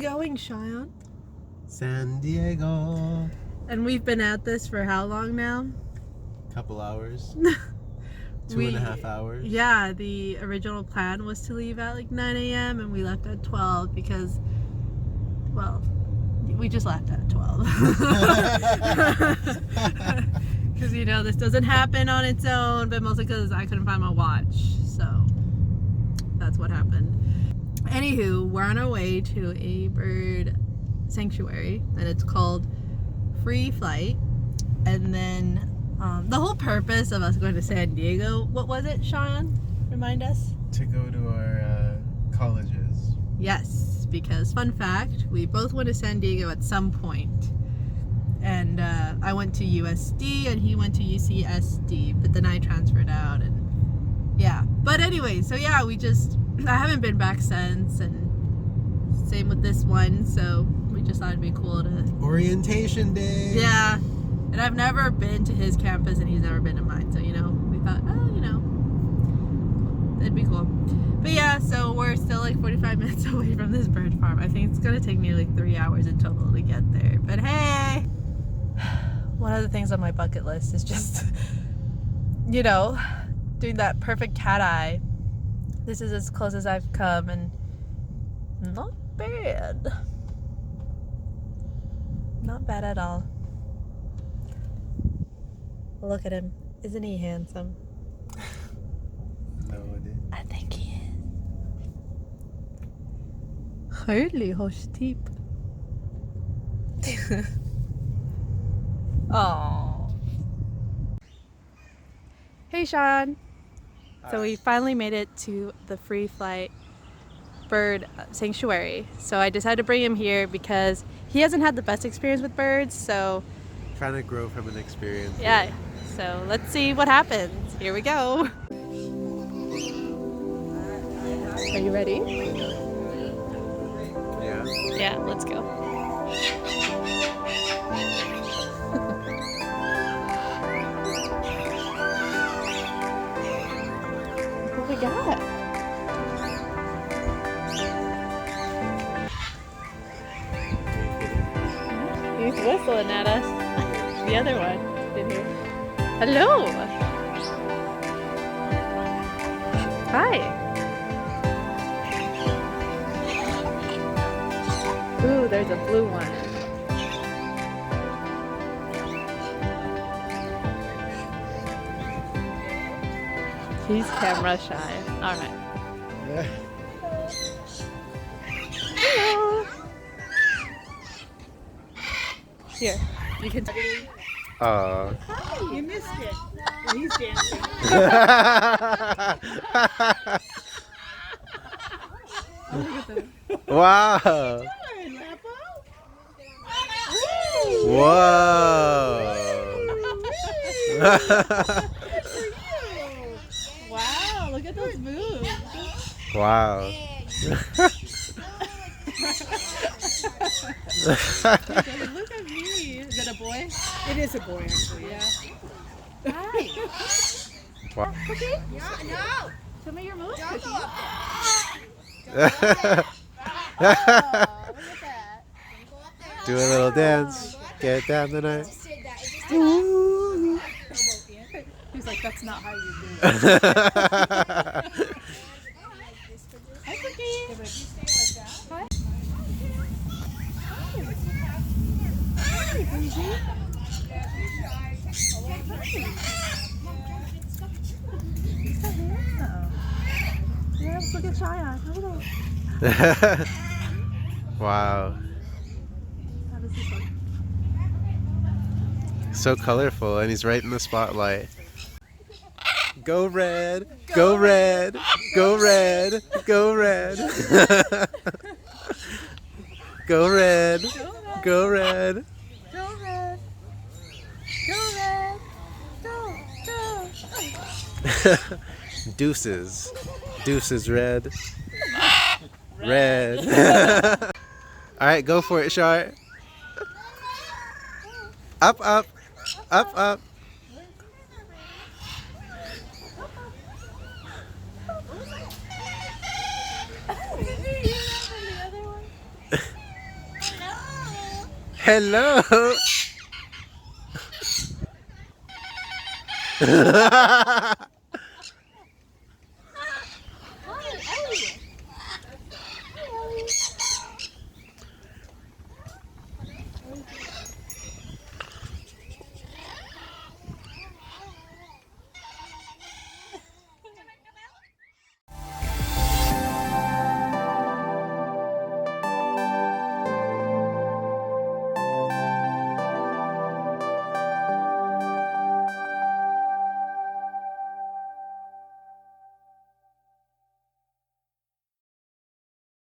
going, Cheyenne? San Diego. And we've been at this for how long now? Couple hours. 2.5 hours. Yeah, the original plan was to leave at like 9 a.m. and we left at 12 because, well, we just left at 12. Because, you know, this doesn't happen on its own, but mostly because I couldn't find my watch. So that's what happened. Anywho, we're on our way to a bird sanctuary, and it's called Free Flight. And then the whole purpose of us going to San Diego, what was it, Sean? Remind us? To go to our colleges. Yes, because fun fact, we both went to San Diego at some point. And I went to USD and he went to UCSD, but then I transferred out and yeah. But anyway, so yeah, I haven't been back since, and same with this one, so we just thought it'd be cool to... Orientation day! Yeah, and I've never been to his campus and he's never been to mine, so, you know, we thought, oh, you know, it'd be cool. But yeah, so we're still like 45 minutes away from this bird farm. I think it's gonna take nearly 3 hours in total to get there, but hey! One of the things on my bucket list is just, you know, doing that perfect cat eye. This is as close as I've come, and not bad. Not bad at all. Look at him. Isn't he handsome? No, it is. I think he is. Hardly hoştip. Oh. Hey, Sean. So we finally made it to the Free Flight bird sanctuary. So I decided to bring him here because he hasn't had the best experience with birds, so... Trying to grow from an experience. Yeah, so let's see what happens. Here we go. Are you ready? Yeah. Yeah, let's go. What we got? He's whistling at us. The other one in here. Hello. Hi. Ooh, there's a blue one. He's camera shy. All right. Yeah. Hello. Here, you can. Oh. Hi. You missed it. He's dancing. Wow. Whoa. Wow, look at those moves. Wow. Look at me. Is it a boy? It is a boy, actually. Yeah. Hi. Wow. Cookie? Yeah, no. Show me your moves, Don't Cookie. go up there. Don't go up there. Oh, look at that. Don't go up there. Do a little dance. Get down the night. It just did that. It just did that. He's like, that's not how you do it. Hi, Cookie. If you stay like that. Hi. Hi, Bougie. He's so handsome. Yeah, let's look at Cheyenne. Look at him. Wow. How does this look? So colorful, and he's right in the spotlight. Go red, go red, go red, go red. Go red, go red. Go red. Go red. Go, go. Deuces. Deuces red. Red. Alright, go for it, Shar. Up, up. Up, up. Hello.